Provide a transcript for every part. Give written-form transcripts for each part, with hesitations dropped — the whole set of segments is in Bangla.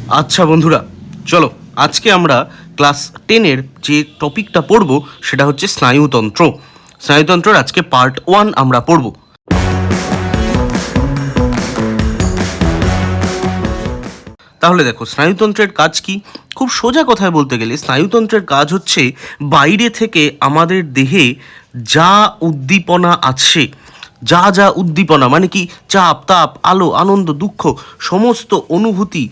আচ্ছা বন্ধুরা, চলো আজকে আমরা ক্লাস 10-এর যে টপিকটা পড়ব সেটা হচ্ছে স্নায়ুতন্ত্র। স্নায়ুতন্ত্রের আজকে পার্ট 1 আমরা পড়ব। তাহলে দেখো, স্নায়ুতন্ত্রের কাজ কি? খুব সোজা কথায় বলতে গেলে স্নায়ুতন্ত্রের কাজ হচ্ছে বাইরে থেকে আমাদের দেহে যা উদ্দীপনা আছে, যা উদ্দীপনা মানে কি, চাপ, তাপ, আলো, আনন্দ, দুঃখ, সমস্ত অনুভূতি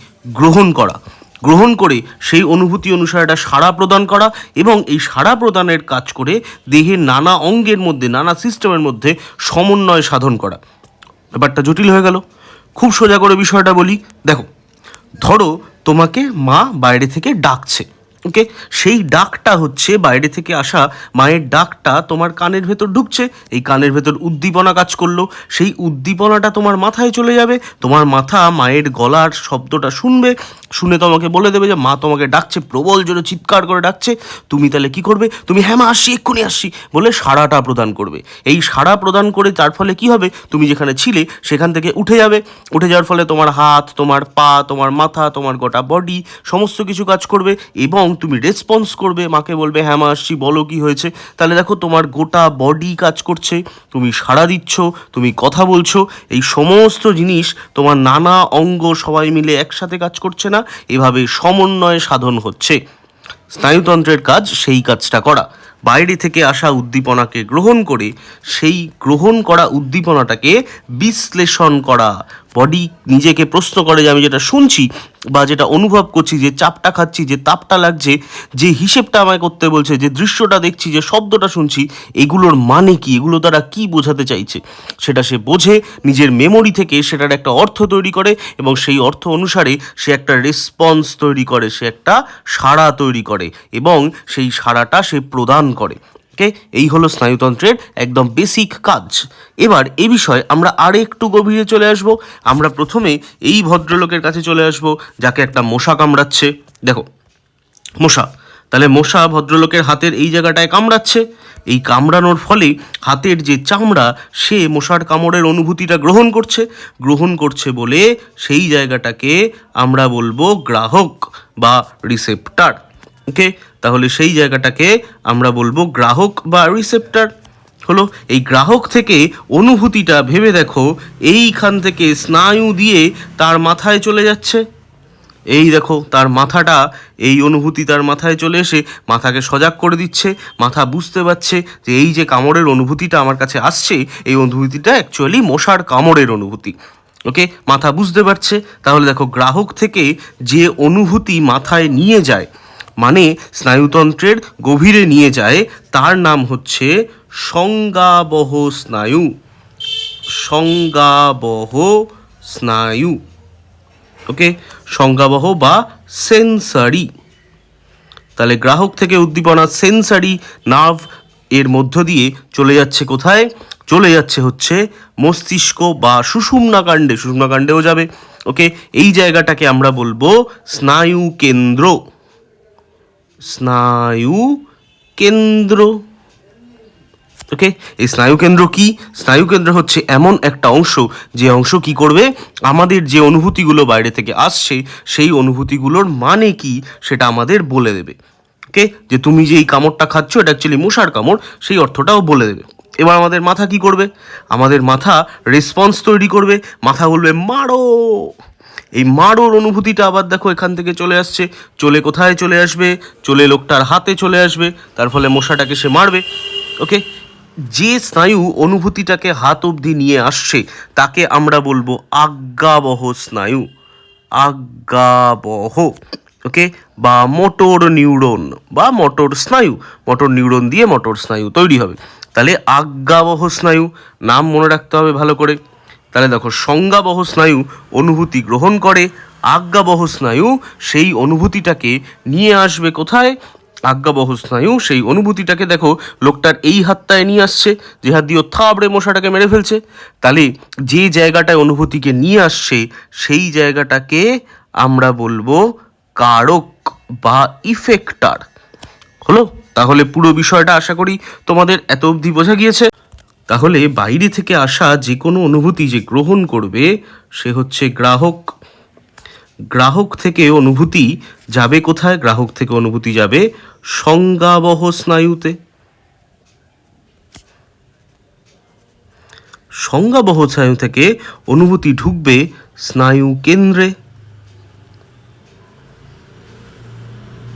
গ্রহণ করে সেই অনুভূতি অনুসারে একটা সাড়া প্রদান করা, এবং এই সাড়া প্রদানের কাজ করে দেহের নানা অঙ্গের মধ্যে, নানা সিস্টেমের মধ্যে সমন্বয় সাধন করা। ব্যাপারটা জটিল হয়ে গেল। খুব সোজা করে বিষয়টা বলি, দেখো, ধরো তোমাকে মা বাইরে থেকে ডাকছে, ওকে? সেই ডাকটা হচ্ছে বাইরে থেকে আসা মায়ের ডাকটা তোমার কানের ভেতর ঢুকছে, এই কানের ভেতর উদ্দীপনা কাজ করলো, সেই উদ্দীপনাটা তোমার মাথায় চলে যাবে, তোমার মাথা মায়ের গলার শব্দটা শুনে তোমাকে বলে দেবে যে মা তোমাকে ডাকছে, প্রবল জোরে চিৎকার করে ডাকছে। তুমি তাহলে কি করবে? তুমি হ্যাঁ মা আসছি, এক্ষুনি আসছি বলে সাড়াটা প্রদান করবে। এই সাড়া প্রদান করে তার ফলে কি হবে, তুমি যেখানে ছিলে সেখান থেকে উঠে যাওয়ার ফলে তোমার হাত, তোমার পা, তোমার মাথা, তোমার গোটা বডি সমস্ত কিছু কাজ করবে, এবং তুমি রেসপন্স করবে, মাকে বলবে হ্যাঁ মা আসছি, বলো কি হয়েছে। তাহলে দেখো, তোমার গোটা বডি কাজ করছে, তুমি সাড়া দিচ্ছ, তুমি কথা বলছো, এই সমস্ত জিনিস তোমার নানা অঙ্গ সবাই মিলে একসাথে কাজ করছে না, এভাবে সমন্বয় সাধন হচ্ছে। স্নায়ুতন্ত্রের কাজ সেই কাজটা করা, বাইরে থেকে আসা উদ্দীপনাকে গ্রহণ করে সেই গ্রহণ করা উদ্দীপনাটাকে বিশ্লেষণ করা। বডি নিজেকে প্রশ্ন করে যে আমি যেটা শুনছি বা যেটা অনুভব করছি, যে চাপটা খাচ্ছি, যে তাপটা লাগছে, যে হিসেবটা আমায় করতে বলছে, যে দৃশ্যটা দেখছি, যে শব্দটা শুনছি, এগুলোর মানে কি, এগুলো তারা কি বোঝাতে চাইছে, সেটা সে বোঝে, নিজের মেমোরি থেকে সেটার একটা অর্থ তৈরি করে, এবং সেই অর্থ অনুসারে সে একটা রেসপন্স তৈরি করে, সে একটা সাড়া তৈরি করে, এবং সেই সাড়াটা সে প্রদান করে। ওকে, এই হলো স্নায়ুতন্ত্রের একদম বেসিক কাজ। এবার এই বিষয়ে আমরা আর একটু গভীরে চলে আসব। আমরা প্রথমে এই ভদ্রলোকের কাছে চলে আসব, যাকে একটা মশা কামড়াচ্ছে। দেখো, মশা, তাহলে মশা ভদ্রলোকের হাতের এই জায়গাটায় কামড়াচ্ছে। এই কামড়ানোর ফলে হাতের যে চামড়া, সে মশার কামড়ের অনুভূতিটা গ্রহণ করছে বলে সেই জায়গাটাকে আমরা বলবো গ্রাহক বা রিসেপ্টার। ওকে, তাহলে সেই জায়গাটাকে আমরা বলবো গ্রাহক বা রিসেপ্টার হলো। এই গ্রাহক থেকে অনুভূতিটা ভেবে দেখো, এইখান থেকে স্নায়ু দিয়ে তার মাথায় চলে যাচ্ছে। এই দেখো, তার মাথাটা, এই অনুভূতি তার মাথায় চলে এসে মাথাকে সজাগ করে দিচ্ছে। মাথা বুঝতে পারছে যে এই যে কামড়ের অনুভূতিটা আমার কাছে আসছে, এই অনুভূতিটা অ্যাকচুয়ালি মশার কামড়ের অনুভূতি। ওকে, মাথা বুঝতে পারছে। তাহলে দেখো, গ্রাহক থেকে যে অনুভূতি মাথায় নিয়ে যায়, মানে স্নায়ুতন্ত্রের গভীরে নিয়ে যায়, তার নাম হচ্ছে সংজ্ঞাবহ স্নায়ু। সংজ্ঞাবহ স্নায়ু, ওকে, সংজ্ঞাবহ বা সেন্সারি। তাহলে গ্রাহক থেকে উদ্দীপনা সেন্সারি নার্ভ এর মধ্য দিয়ে চলে যাচ্ছে কোথায়? চলে যাচ্ছে হচ্ছে মস্তিষ্ক বা সুষুম্নাকাণ্ডেও যাবে। ওকে, এই জায়গাটাকে আমরা বলবো স্নায়ু কেন্দ্র। স্নায়ু কেন্দ্র, ওকে। এই স্নায়ুকেন্দ্র কি? স্নায়ুকেন্দ্র হচ্ছে এমন একটা অংশ, যে অংশ কি করবে, আমাদের যে অনুভূতিগুলো বাইরে থেকে আসছে, সেই অনুভূতিগুলোর মানে কি সেটা আমাদের বলে দেবে। ওকে, যে তুমি যে এই কামড়টা খাচ্ছ, এটা অ্যাকচুয়ালি মশার কামড়, সেই অর্থটাও বলে দেবে। এবার আমাদের মাথা কি করবে? আমাদের মাথা রেসপন্স তৈরি করবে, মাথা বলবে মারো। এই মারোর অনুভূতিটা আবার দেখো এখান থেকে চলে আসছে, চলে কোথায় চলে আসবে? চলে লোকটার হাতে চলে আসবে, তার ফলে মশাটাকে সে মারবে। ওকে, যে স্নায়ু অনুভূতিটাকে হাত অবধি নিয়ে আসছে তাকে আমরা বলবো আজ্ঞাবহ স্নায়ু। আজ্ঞাবহ, ওকে, বা মোটর নিউরন বা মোটর স্নায়ু। মোটর নিউরন দিয়ে মোটর স্নায়ু তৈরি হবে। তাহলে আজ্ঞাবহ স্নায়ু নাম মনে রাখতে হবে ভালো করে। তাহলে দেখো, সংজ্ঞাবহ স্নায়ু অনুভূতি গ্রহণ করে, আজ্ঞাবহ স্নায়ু সেই অনুভূতিটাকে নিয়ে আসবে কোথায়? আজ্ঞাবহ স্নায়ু সেই অনুভূতিটাকে দেখো লোকটার এই হাতটায় নিয়ে আসছে, যে হাত দিয়ে থাবড়ে মশাটাকে মেরে ফেলছে। তাহলে যে জায়গাটায় অনুভূতিকে নিয়ে আসছে, সেই জায়গাটাকে আমরা বলবো কারক বা ইফেক্টার। হলো? তাহলে পুরো বিষয়টা আশা করি তোমাদের এত অবধি বোঝা গিয়েছে। তাহলে বাইরে থেকে আসা যে কোনো অনুভূতি যে গ্রহণ করবে, সে হচ্ছে গ্রাহক। গ্রাহক থেকে অনুভূতি যাবে কোথায়? গ্রাহক থেকে অনুভূতি যাবে সংজ্ঞাবহ স্নায়ুতে। সংজ্ঞাবহ স্নায়ু থেকে অনুভূতি ঢুকবে স্নায়ু কেন্দ্রে।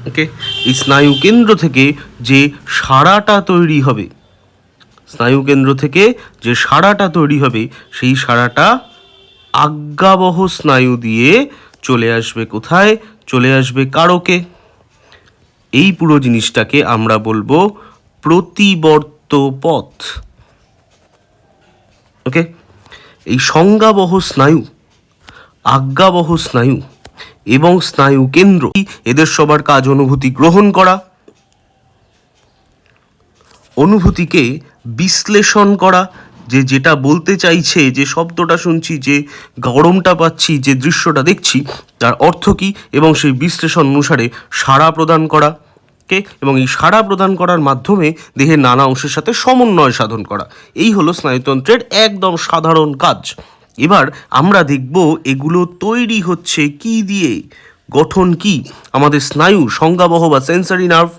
ওকে, এই স্নায়ু কেন্দ্র থেকে যে সাড়াটা তৈরি হবে, স্নায়ু কেন্দ্র থেকে যে সাড়াটা তৈরি হবে, সেই সাড়াটা আজ্ঞাবহ স্নায়ু দিয়ে চলে আসবে কোথায়? চলে আসবে কারকে। এই পুরো জিনিসটাকে আমরা বলবো প্রতিবর্ত পথ। ওকে, এই সংজ্ঞাবহ স্নায়ু, আজ্ঞাবহ স্নায়ু এবং স্নায়ু কেন্দ্র, এদের সবার কাজ অনুভূতি গ্রহণ করা, অনুভূতিকে বিশ্লেষণ করা, যে যেটা বলতে চাইছে, যে শব্দটা শুনছি, যে গরমটা পাচ্ছি, যে দৃশ্যটা দেখছি, তার অর্থ কী, এবং সেই বিশ্লেষণ অনুসারে সাড়া প্রদান করা কে, এবং এই সাড়া প্রদান করার মাধ্যমে দেহের নানা অংশের সাথে সমন্বয় সাধন করা। এই হলো স্নায়ুতন্ত্রের একদম সাধারণ কাজ। এবার আমরা দেখব এগুলো তৈরি হচ্ছে কি দিয়ে, গঠন কি। আমাদের স্নায়ু সংজ্ঞাবহ বা সেন্সারি নার্ভ,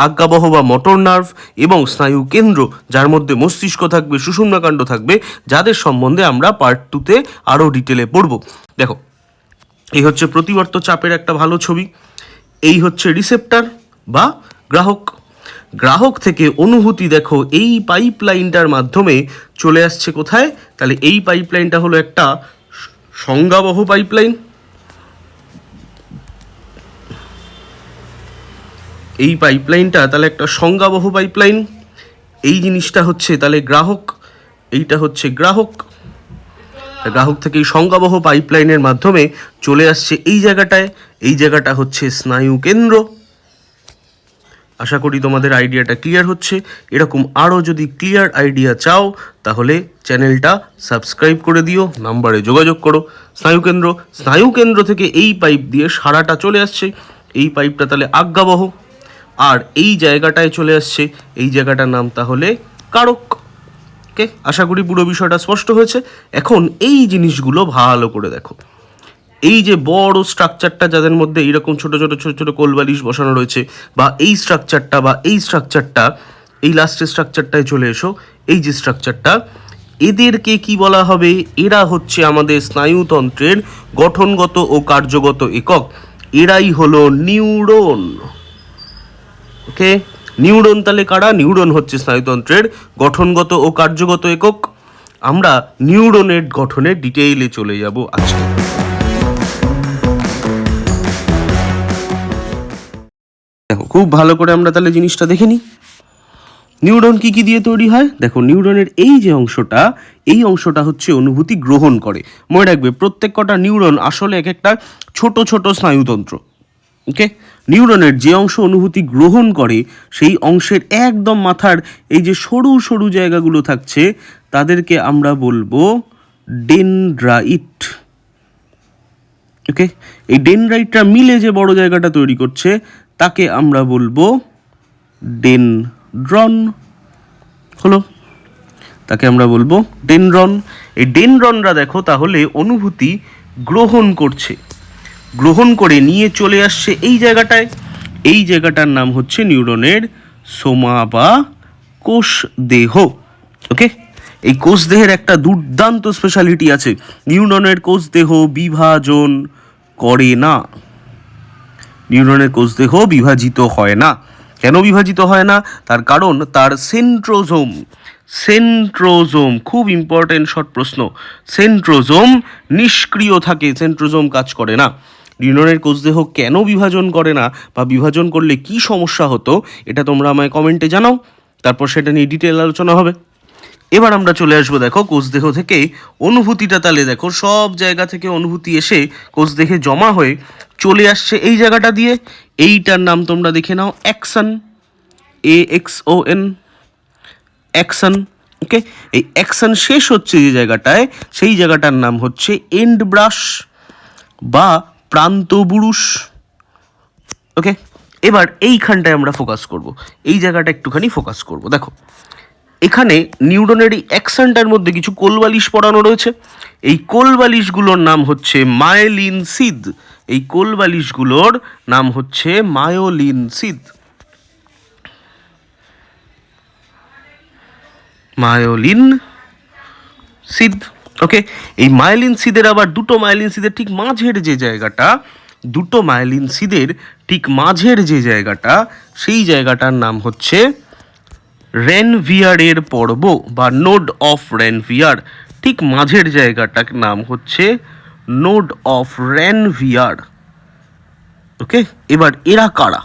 আজ্ঞাবহ বা মোটর নার্ভ এবং স্নায়ু কেন্দ্র, যার মধ্যে মস্তিষ্ক থাকবে, সুষুম্নাকাণ্ড থাকবে, যাদের সম্বন্ধে আমরা পার্ট 2-তে আরও ডিটেলে পড়ব। দেখো, এই হচ্ছে প্রতিবর্ত চাপের একটা ভালো ছবি। এই হচ্ছে রিসেপ্টার বা গ্রাহক। গ্রাহক থেকে অনুভূতি দেখো এই পাইপলাইনটার মাধ্যমে চলে আসছে কোথায়? তাহলে এই পাইপলাইনটা হলো একটা সংজ্ঞাবহ পাইপলাইন। এই পাইপলাইনটা তাহলে একটা সংজ্ঞাবহ পাইপলাইন। এই জিনিসটা হচ্ছে তাহলে গ্রাহক, এইটা হচ্ছে গ্রাহক। গ্রাহক থেকে এই সংজ্ঞাবহ পাইপলাইনের মাধ্যমে চলে আসছে এই জায়গাটায়। এই জায়গাটা হচ্ছে স্নায়ু কেন্দ্র। আশা করি তোমাদের আইডিয়াটা ক্লিয়ার হচ্ছে। এরকম আরও যদি ক্লিয়ার আইডিয়া চাও তাহলে চ্যানেলটা সাবস্ক্রাইব করে দিও, নাম্বারে যোগাযোগ করো। স্নায়ুকেন্দ্র, স্নায়ুকেন্দ্র থেকে এই পাইপ দিয়ে সারাটা চলে আসছে। এই পাইপটা তাহলে আজ্ঞাবহ, আর এই জায়গাটায় চলে আসছে, এই জায়গাটার নাম তাহলে কারক। ওকে, আশা করি পুরো বিষয়টা স্পষ্ট হয়েছে। এখন এই জিনিসগুলো ভালো করে দেখো। এই যে বড় স্ট্রাকচারটা, যাদের মধ্যে এইরকম ছোট ছোট ছোট ছোট কোলবালিশ বসানো রয়েছে, বা এই স্ট্রাকচারটা বা এই স্ট্রাকচারটা, এই লাস্টের স্ট্রাকচারটায় চলে এসো। এই যে স্ট্রাকচারটা, এদেরকে কি বলা হবে? এরা হচ্ছে আমাদের স্নায়ুতন্ত্রের গঠনগত ও কার্যগত একক। এরাই হলো নিউরন। ওকে, নিউরন তাহলে কারা? নিউরন হচ্ছে স্নায়ুতন্ত্রের গঠনগত ও কার্যগত একক। আমরা নিউরনের গঠনের ডিটেইলে চলে যাব আজকে। দেখো, খুব ভালো করে আমরা তাহলে জিনিসটা দেখে নিই। নিউরন কি কি দিয়ে তৈরি হয়? দেখো, নিউরনের এই যে অংশটা, এই অংশটা হচ্ছে অনুভূতি গ্রহণ করে। মনে রাখবে, প্রত্যেক কটা নিউরন আসলে এক একটা ছোট ছোট স্নায়ুতন্ত্র। ওকে, নিউরনের যে অংশ অনুভূতি গ্রহণ করে, সেই অংশের একদম মাথার এই যে সরু সরু জায়গাগুলো থাকছে, তাদেরকে আমরা বলবো ডেনড্রাইট। ওকে, এই ডেনড্রাইটটা মিলে যে বড় জায়গাটা তৈরি করছে, তাকে আমরা বলবো ডেনড্রন। হলো, তাকে আমরা বলবো ডেনড্রন। এই ডেনড্রনরা দেখো তাহলে অনুভূতি গ্রহণ করছে, গ্রহণ করে নিয়ে চলে আসছে এই জায়গাটায়। এই জায়গাটার নাম হচ্ছে নিউরনের সোমা বা কোষ দেহ। ওকে, এই কোষ দেহের একটা দুর্দান্ত স্পেশালিটি আছে। নিউরনের কোষ দেহ বিভাজন করে না। নিউরনের কোষ দেহ বিভাজিত হয় না। কেন বিভাজিত হয় না? তার কারণ তার সেন্ট্রোজোম, সেন্ট্রোজোম খুব ইম্পর্টেন্ট শর্ট প্রশ্ন, সেন্ট্রোজোম নিষ্ক্রিয় থাকে, সেন্ট্রোজোম কাজ করে না। নিউরনের কোষদেহ কেন বিভাজন করে না, বা বিভাজন করলে কি সমস্যা হতো, এটা তোমরা আমায় কমেন্টে জানাও, তারপর সেটা নিয়ে ডিটেল আলোচনা হবে। এবার আমরা চলে আসবো, দেখো কোষদেহ থেকে অনুভূতিটা, তাহলে দেখো সব জায়গা থেকে অনুভূতি এসে কোষদেহে জমা হয়ে চলে আসছে এই জায়গাটা দিয়ে। এইটার নাম তোমরা দেখে নাও অ্যাকশন, AXON, অ্যাকশন। ওকে, এই অ্যাকশন শেষ হচ্ছে যে জায়গাটায়, সেই জায়গাটার নাম হচ্ছে এন্ড ব্রাশ বা প্রান্তবুরুষ। ওকে, এবার এইখানটায় আমরা ফোকাস করব, এই জায়গাটা একটুখানি ফোকাস করব। দেখো, এখানে নিউরনের এই অ্যাকশনটার মধ্যে কিছু কোলবালিশ পড়ানো রয়েছে। এই কোলবালিশগুলোর নাম হচ্ছে মায়োলিন সিদ। এই কোলবালিশগুলোর নাম হচ্ছে মায়োলিন সিদ। মায়োলিন সিদ। ওকে, এই মায়োলিন সিদের আবার দুটো মায়োলিন সিদের ঠিক মাঝের যে জায়গাটা, দুটো মায়োলিন সিদের ঠিক মাঝের যে জায়গাটা, সেই জায়গাটার নাম হচ্ছে রেনভিয়ারের পর্ব বা নোড অফ রেনভিয়ার। ঠিক মাঝের জায়গাটার নাম হচ্ছে নোড অফ রেনভিয়ার। ওকে, এবার এরা কারা?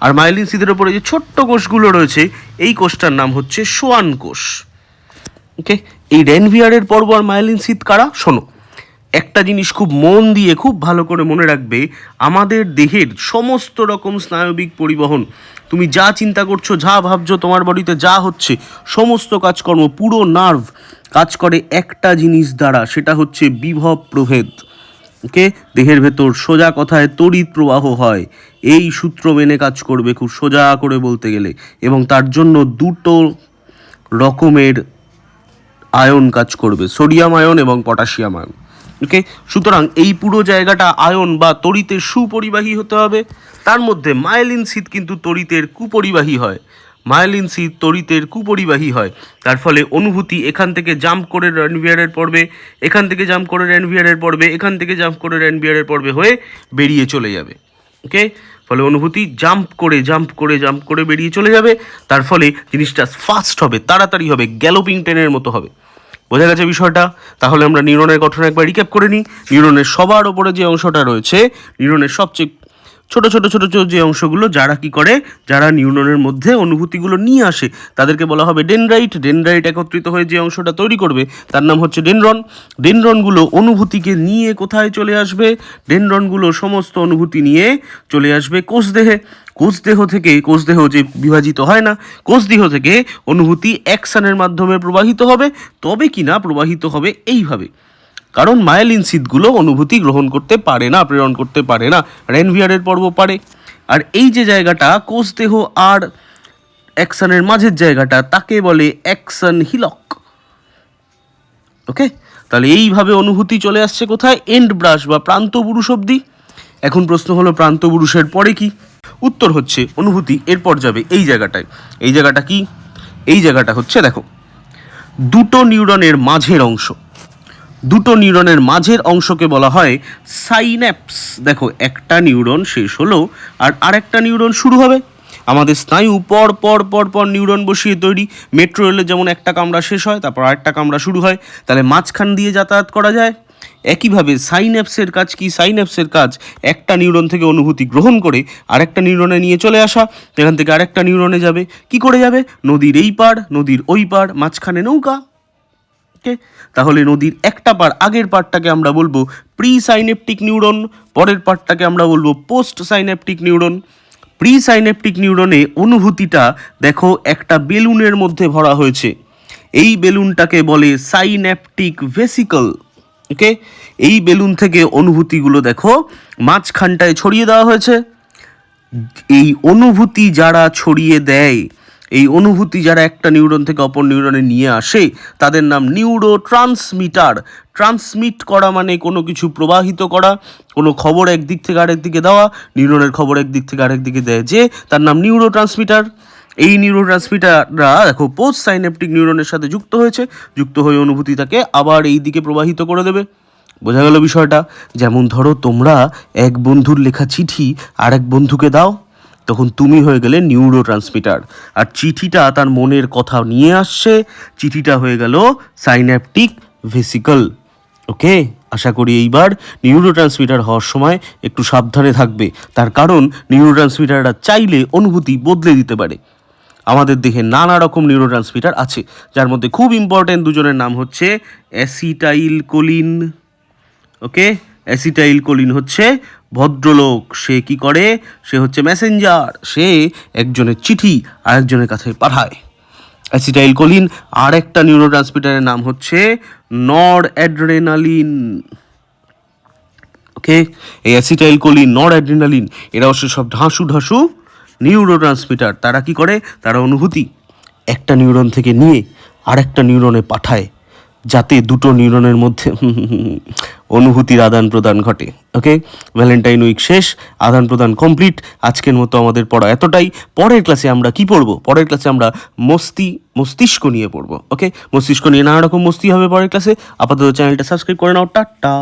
আর মায়োলিন সিদের ওপরে যে ছোট্ট কোষগুলো রয়েছে, এই কোষটার নাম হচ্ছে সোয়ান কোষ। ওকে, এই রেনভিয়ারের পর্ব আর মায়োলিন সিদ কারা? শোনো, একটা জিনিস খুব মন দিয়ে খুব ভালো করে মনে রাখবে, আমাদের দেহের সমস্ত রকম স্নায়বিক পরিবহন, তুমি যা চিন্তা করছো, যা ভাবছো, তোমার বডিতে যা হচ্ছে, সমস্ত কাজকর্ম, পুরো নার্ভ কাজ করে একটা জিনিস দ্বারা, সেটা হচ্ছে বিভব প্রভেদ। ওকে, দেহের ভেতর সোজা কথায় তড়িৎ প্রবাহ হয়, এই সূত্র মেনে কাজ করবে খুব সোজা করে বলতে গেলে। এবং তার জন্য দুটো রকমের আয়ন কাজ করবে, সোডিয়াম আয়ন এবং পটাশিয়াম আয়ন। ওকে, সুতরাং এই পুরো জায়গাটা আয়ন বা তড়িতের সুপরিবাহী হতে হবে। তার মধ্যে মায়োলিন সিদ কিন্তু তড়িতের কুপরিবাহী হয়। মায়োলিন সিদ তড়িতের কুপরিবাহী হয়, তার ফলে অনুভূতি এখান থেকে জাম্প করে রেনভিয়ারের পর্বে, এখান থেকে জাম্প করে রেনভিয়ারের পর্বে, এখান থেকে জাম্প করে রেনভিয়ারের পর্বে হয়ে বেরিয়ে চলে যাবে। ওকে, ফলে অনুভূতি জাম্প করে জাম্প করে জাম্প করে বেরিয়ে চলে যাবে। তার ফলে জিনিসটা ফাস্ট হবে, তাড়াতাড়ি হবে, গ্যালোপিং ট্রেনের মতো হবে। বোঝা গেছে বিষয়টা? তাহলে আমরা নিউরনের গঠন একবার রিক্যাপ করে নিই। নিউরনের সবার ওপরে যে অংশটা রয়েছে, নিউরনের সবচেয়ে ছোট ছোট ছোট ছোট যে অংশগুলো, যারা কি করে, যারা নিউরনের মধ্যে অনুভূতিগুলো নিয়ে আসে, তাদেরকে বলা হবে ডেনড্রাইট। ডেনড্রাইট একত্রিত হয়ে যে অংশটা তৈরি করবে তার নাম হচ্ছে ডেনড্রন। ডেনড্রনগুলো অনুভূতিকে নিয়ে কোথায় চলে আসবে? ডেনড্রনগুলো সমস্ত অনুভূতি নিয়ে চলে আসবে কোষদেহে। কোষদেহ থেকে, কোষদেহ যে বিভাজিত হয় না, কোষদেহ থেকে অনুভূতি অ্যাকশনের মাধ্যমে প্রবাহিত হবে। তবে কি না প্রবাহিত হবে এইভাবে, কারণ মায়োলিন সিদগুলো অনুভূতি গ্রহণ করতে পারে না, প্রেরণ করতে পারে না, রেনভিয়ারের পর্ব পারে। আর এই যে জায়গাটা কোষদেহ আর অ্যাকশনের মাঝের জায়গাটা, তাকে বলে অ্যাকশন হিলক। ওকে, তাহলে এইভাবে অনুভূতি চলে আসছে কোথায়? এন্ড ব্রাশ বা প্রান্ত পুরুষ অবধি। এখন প্রশ্ন হলো, প্রান্ত পুরুষের পরে কি? উত্তর হচ্ছে অনুভূতি এরপর যাবে এই জায়গাটায়। এই জায়গাটা কি? এই জায়গাটা হচ্ছে, দেখো, দুটো নিউরনের মাঝের অংশ। দুটো নিউরনের মাঝের অংশকে বলা হয় সাইন্যাপস। দেখো, একটা নিউরন শেষ হলো আর আরেকটা নিউরন শুরু হবে। আমাদের স্নায়ু পর পর পর পর নিউরন বসিয়ে তৈরি। মেট্রো রেলে যেমন একটা কামরা শেষ হয়, তারপর আরেকটা কামরা শুরু হয়, তাহলে মাঝখান দিয়ে যাতায়াত করা যায়। একইভাবে সাইন্যাপসের কাজ কি? সাইন্যাপসের কাজ একটা নিউরন থেকে অনুভূতি গ্রহণ করে আরেকটা নিউরনে নিয়ে চলে আসা, এখান থেকে আরেকটা নিউরনে যাবে। কি করে যাবে? নদীর এই পার, নদীর ওই পার, মাঝখানে নৌকা। ওকে, তাহলে নদীর একটা পার, আগের পার্টটাকে আমরা বলবো প্রি সাইনেপটিক নিউরন, পরের পার্টটাকে আমরা বলবো post synaptic neuron. Pre synaptic নিউরনে অনুভূতিটা দেখো একটা বেলুনের মধ্যে ভরা হয়েছে, এই বেলুনটাকে বলে সাইন্যাপটিক ভেসিকল। ওকে, এই বেলুন থেকে অনুভূতিগুলো দেখো মাঝখানটায় ছড়িয়ে দেওয়া হয়েছে। এই অনুভূতি যারা ছড়িয়ে দেয়, এই অনুভূতি যারা একটা নিউরন থেকে অপর নিউরনে নিয়ে আসে, তাদের নাম নিউরো ট্রান্সমিটার। ট্রান্সমিট করা মানে কোনো কিছু প্রবাহিত করা, কোনো খবর একদিক থেকে আরেক দিকে দেওয়া, নিউরনের খবর একদিক থেকে আরেক দিকে দেয় যে, তার নাম নিউরো ট্রান্সমিটার। এই নিউরো ট্রান্সমিটাররা দেখো পোস্ট সাইনেপটিক নিউরনের সাথে যুক্ত হয়েছে, যুক্ত হয়ে অনুভূতিটাকে আবার এই দিকে প্রবাহিত করে দেবে। বোঝা গেল বিষয়টা? যেমন ধরো, তোমরা এক বন্ধুর লেখা চিঠি আর এক বন্ধুকে দাও, তখন তুমি হয়ে গেলে নিউরো ট্রান্সমিটার, আর চিঠিটা তার মনের কথা নিয়ে আসছে, চিঠিটা হয়ে গেল সাইন্যাপটিক ভেসিকল। ওকে, আশা করি এইবার নিউরো ট্রান্সমিটার হওয়ার সময় একটু সাবধানে থাকবে, তার কারণ নিউরো ট্রান্সমিটাররা চাইলে অনুভূতি বদলে দিতে পারে। আমাদের দেহে নানা রকম নিউরো ট্রান্সমিটার আছে, যার মধ্যে খুব ইম্পর্টেন্ট দুজনের নাম হচ্ছে অ্যাসিটাইল কোলিন। ওকে, অ্যাসিটাইল কোলিন হচ্ছে ভদ্রলোক, সে কি করে? সে হচ্ছে মেসেঞ্জার, সে একজনের চিঠি আরেকজনের কাছে পাঠায়। Acetyl choline. আর একটা নিউরো ট্রান্সমিটারের নাম হচ্ছে নর অ্যাড্রেনালিন। ওকে, এই অ্যাসিটাইল কোলিন, নর অ্যাড্রেনালিন, এরা হচ্ছে সব ঢাসু ঢাসু নিউরো ট্রান্সমিটার। তারা কি করে? তারা অনুভূতি একটা নিউরন থেকে নিয়ে আরেকটা নিউরনে পাঠায়, যাতে দুটো নিউরনের মধ্যে অনুভূতির আদান প্রদান ঘটে। ওকে, ভ্যালেন্টাইন উইক শেষ, আদান প্রদান কমপ্লিট। আজকের মতো আমাদের পড়া এতটাই। পরের ক্লাসে আমরা কি পড়বো? পরের ক্লাসে আমরা মস্তিষ্ক নিয়ে পড়বো। ওকে, মস্তিষ্ক নিয়ে নানা রকম মস্তি হবে পরের ক্লাসে। আপাতত চ্যানেলটা সাবস্ক্রাইব করে নাও। টাটা।